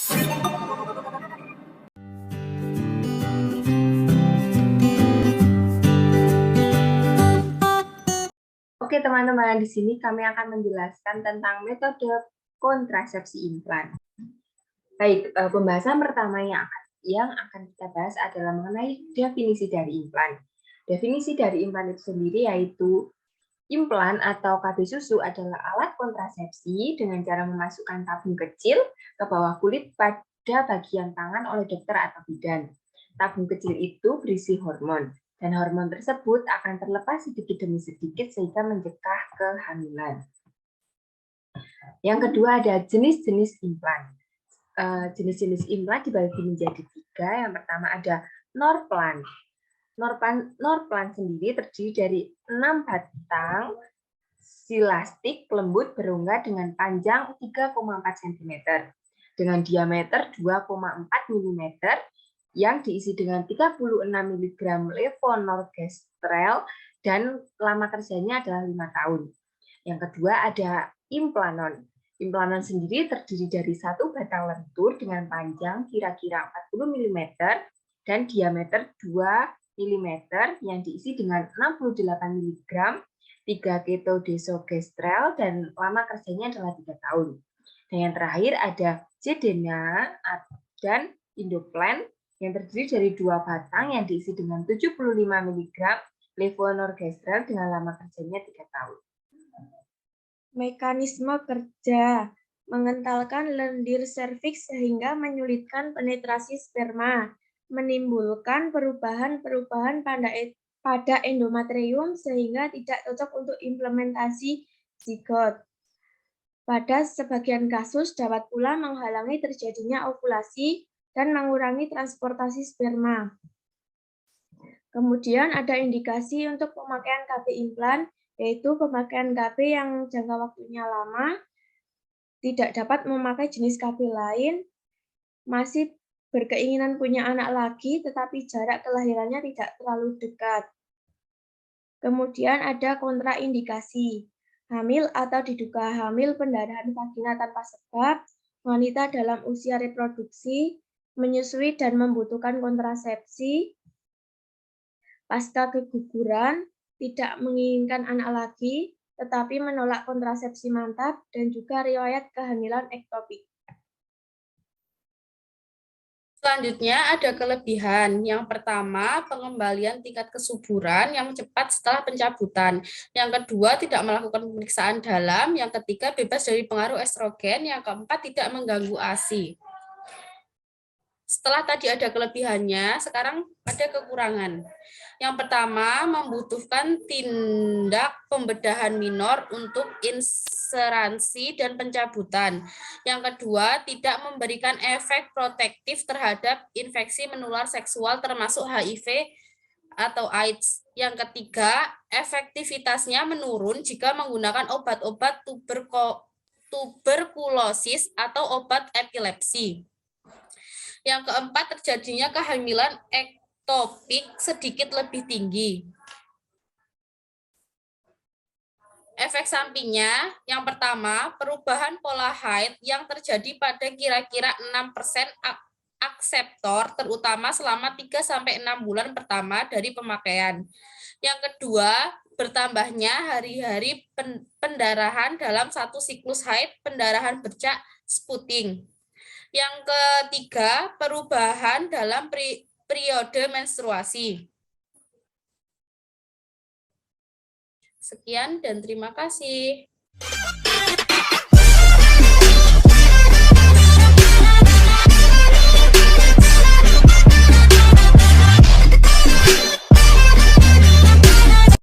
Oke teman-teman, di sini kami akan menjelaskan tentang metode kontrasepsi implan. Baik, pembahasan pertama yang akan kita bahas adalah mengenai definisi dari implan. Definisi dari implan itu sendiri yaitu implan atau KB susu adalah alat kontrasepsi dengan cara memasukkan tabung kecil ke bawah kulit pada bagian tangan oleh dokter atau bidan. Tabung kecil itu berisi hormon, dan hormon tersebut akan terlepas sedikit demi sedikit sehingga mencegah kehamilan. Yang kedua ada jenis-jenis implan. Jenis-jenis implan dibagi menjadi 3. Yang pertama ada Norplan. Norplan sendiri terdiri dari 6 batang silastik lembut berongga dengan panjang 3,4 cm dengan diameter 2,4 mm yang diisi dengan 36 mg levonorgestrel dan lama kerjanya adalah 5 tahun. Yang kedua ada Implanon. Implanon sendiri terdiri dari 1 batang lentur dengan panjang kira-kira 40 mm dan diameter 2 mm yang diisi dengan 68 mg 3 ketodesogestrel dan lama kerjanya adalah 3 tahun. Dan yang terakhir ada Jedena dan Indoplan yang terdiri dari 2 batang yang diisi dengan 75 mg levonorgestrel dengan lama kerjanya 3 tahun. Mekanisme kerja mengentalkan lendir serviks sehingga menyulitkan penetrasi sperma, menimbulkan perubahan-perubahan pada endometrium sehingga tidak cocok untuk implementasi zigot. Pada sebagian kasus dapat pula menghalangi terjadinya ovulasi dan mengurangi transportasi sperma. Kemudian ada indikasi untuk pemakaian KB implan, yaitu pemakaian KB yang jangka waktunya lama, tidak dapat memakai jenis KB lain, masih berkeinginan punya anak lagi, tetapi jarak kelahirannya tidak terlalu dekat. Kemudian ada kontraindikasi, hamil atau diduga hamil pendarahan vagina tanpa sebab, wanita dalam usia reproduksi, menyusui dan membutuhkan kontrasepsi, pasca keguguran, tidak menginginkan anak lagi, tetapi menolak kontrasepsi mantap, dan juga riwayat kehamilan ektopik. Selanjutnya ada kelebihan. Yang pertama, pengembalian tingkat kesuburan yang cepat setelah pencabutan. Yang kedua, tidak melakukan pemeriksaan dalam. Yang ketiga, bebas dari pengaruh estrogen. Yang keempat, tidak mengganggu ASI. Setelah tadi ada kelebihannya, sekarang ada kekurangan. Yang pertama, membutuhkan tindak pembedahan minor untuk inseransi dan pencabutan. Yang kedua, tidak memberikan efek protektif terhadap infeksi menular seksual termasuk HIV atau AIDS. Yang ketiga, efektivitasnya menurun jika menggunakan obat-obat tuberkulosis atau obat epilepsi. Yang keempat, terjadinya kehamilan ektopik sedikit lebih tinggi. Efek sampingnya, yang pertama, perubahan pola haid yang terjadi pada kira-kira 6% akseptor, terutama selama 3-6 bulan pertama dari pemakaian. Yang kedua, bertambahnya hari-hari pendarahan dalam satu siklus haid, pendarahan bercak, spotting. Yang ketiga, perubahan dalam periode menstruasi. Sekian dan terima kasih.